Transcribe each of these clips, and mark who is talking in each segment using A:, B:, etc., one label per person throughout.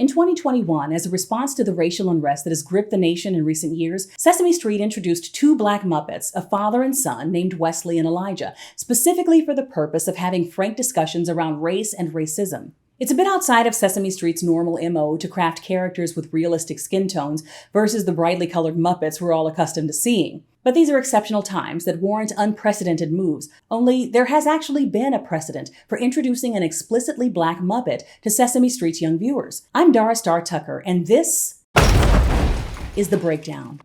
A: In 2021, as a response to the racial unrest that has gripped the nation in recent years, Sesame Street introduced two Black Muppets, a father and son named Wesley and Elijah, specifically for the purpose of having frank discussions around race and racism. It's a bit outside of Sesame Street's normal MO to craft characters with realistic skin tones versus the brightly colored Muppets we're all accustomed to seeing. But these are exceptional times that warrant unprecedented moves, only there has actually been a precedent for introducing an explicitly Black Muppet to Sesame Street's young viewers. I'm Dara Star Tucker, and this is The Breakdown.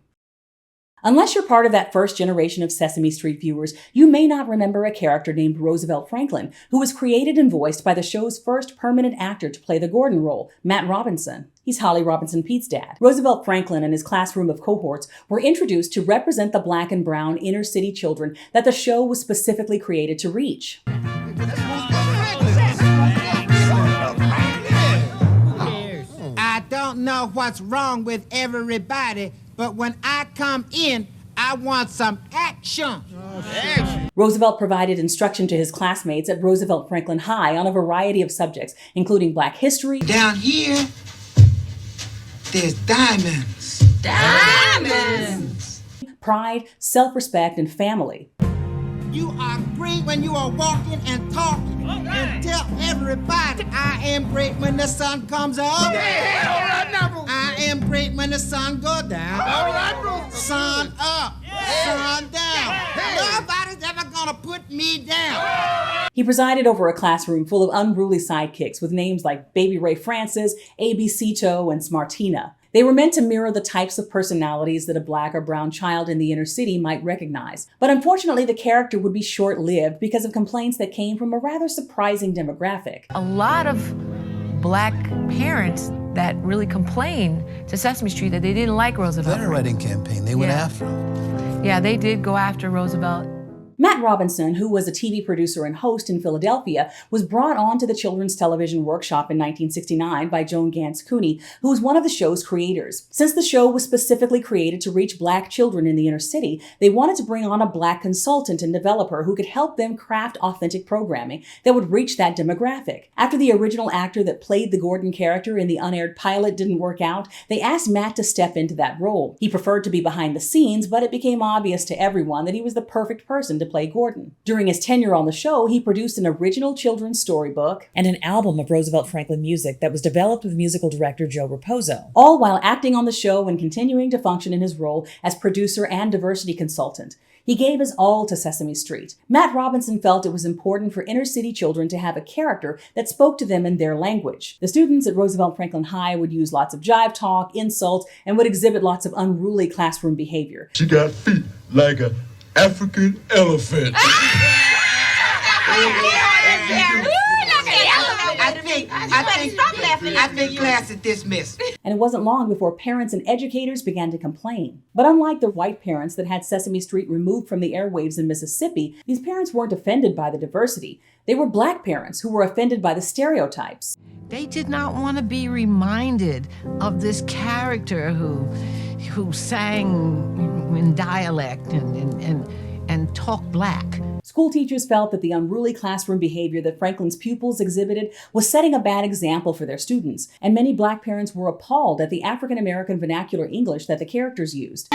A: Unless you're part of that first generation of Sesame Street viewers, you may not remember a character named Roosevelt Franklin, who was created and voiced by the show's first permanent actor to play the Gordon role, Matt Robinson. He's Holly Robinson Peete's dad. Roosevelt Franklin and his classroom of cohorts were introduced to represent the Black and brown inner city children that the show was specifically created to reach.
B: I don't know what's wrong with everybody, but when I come in, I want some action.
A: Roosevelt provided instruction to his classmates at Roosevelt Franklin High on a variety of subjects, including Black history.
B: Down here, there's diamonds.
C: Diamonds!
A: Pride, self-respect, and family.
B: You are great when you are walking and talking. And tell everybody I am great when the sun comes up. I am great when the sun goes down. Sun up, sun down. Nobody's ever gonna put me down.
A: He presided over a classroom full of unruly sidekicks with names like Baby Ray Francis, ABC-to, and Smartina. They were meant to mirror the types of personalities that a Black or brown child in the inner city might recognize. But unfortunately, the character would be short-lived because of complaints that came from a rather surprising demographic.
C: A lot of Black parents that really complained to Sesame Street that they didn't like Roosevelt.
D: Letter writing campaign, they went after him.
C: Yeah, they did go after Roosevelt.
A: Matt Robinson, who was a TV producer and host in Philadelphia, was brought on to the Children's Television Workshop in 1969 by Joan Gans Cooney, who was one of the show's creators. Since the show was specifically created to reach Black children in the inner city, they wanted to bring on a Black consultant and developer who could help them craft authentic programming that would reach that demographic. After the original actor that played the Gordon character in the unaired pilot didn't work out, they asked Matt to step into that role. He preferred to be behind the scenes, but it became obvious to everyone that he was the perfect person to play Gordon. During his tenure on the show, he produced an original children's storybook and an album of Roosevelt Franklin music that was developed with musical director Joe Raposo, all while acting on the show and continuing to function in his role as producer and diversity consultant. He gave his all to Sesame Street. Matt Robinson felt it was important for inner city children to have a character that spoke to them in their language. The students at Roosevelt Franklin High would use lots of jive talk, insults, and would exhibit lots of unruly classroom behavior.
E: She got feet like an African elephant.
B: I think class is dismissed.
A: And it wasn't long before parents and educators began to complain. But unlike the white parents that had Sesame Street removed from the airwaves in Mississippi, these parents weren't offended by the diversity. They were Black parents who were offended by the stereotypes.
C: They did not want to be reminded of this character who sang in dialect and talked Black.
A: School teachers felt that the unruly classroom behavior that Franklin's pupils exhibited was setting a bad example for their students, and many Black parents were appalled at the African-American vernacular English that the characters used.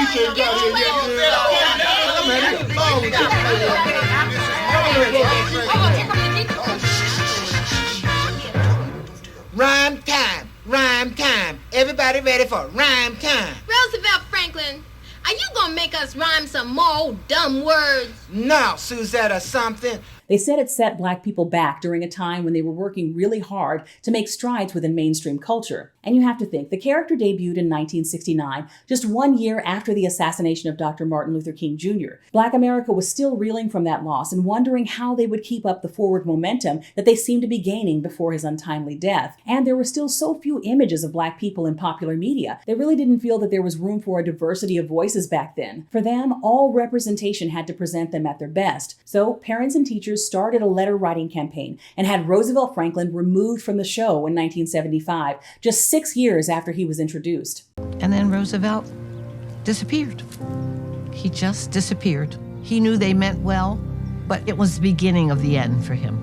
B: Rhyme time, rhyme time. Everybody ready for rhyme time.
F: Roosevelt Franklin, are you gonna make us rhyme some more old dumb words?
B: No, Suzette, or something.
A: They said it set Black people back during a time when they were working really hard to make strides within mainstream culture. And you have to think, the character debuted in 1969, just 1 year after the assassination of Dr. Martin Luther King Jr. Black America was still reeling from that loss and wondering how they would keep up the forward momentum that they seemed to be gaining before his untimely death. And there were still so few images of Black people in popular media. They really didn't feel that there was room for a diversity of voices back then. For them, all representation had to present them at their best. So parents and teachers started a letter writing campaign and had Roosevelt Franklin removed from the show in 1975, just 6 years after he was introduced.
C: And then Roosevelt disappeared. He just disappeared. He knew they meant well, but it was the beginning of the end for him.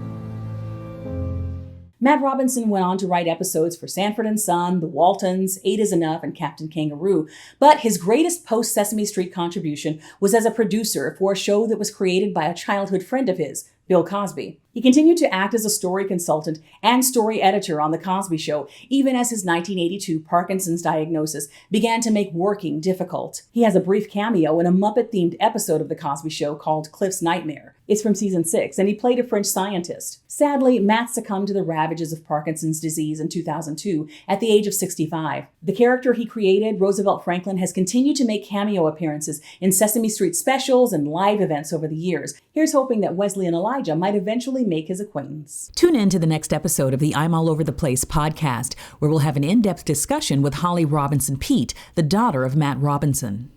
A: Matt Robinson went on to write episodes for Sanford and Son, The Waltons, 8 is Enough, and Captain Kangaroo, but his greatest post-Sesame Street contribution was as a producer for a show that was created by a childhood friend of his, Bill Cosby. He continued to act as a story consultant and story editor on The Cosby Show, even as his 1982 Parkinson's diagnosis began to make working difficult. He has a brief cameo in a Muppet-themed episode of The Cosby Show called Cliff's Nightmare. It's from season 6, and he played a French scientist. Sadly, Matt succumbed to the ravages of Parkinson's disease in 2002 at the age of 65. The character he created, Roosevelt Franklin, has continued to make cameo appearances in Sesame Street specials and live events over the years. Here's hoping that Wesley and Elijah might eventually make his acquaintance. Tune in to the next episode of the I'm All Over the Place podcast, where we'll have an in-depth discussion with Holly Robinson Peete, the daughter of Matt Robinson.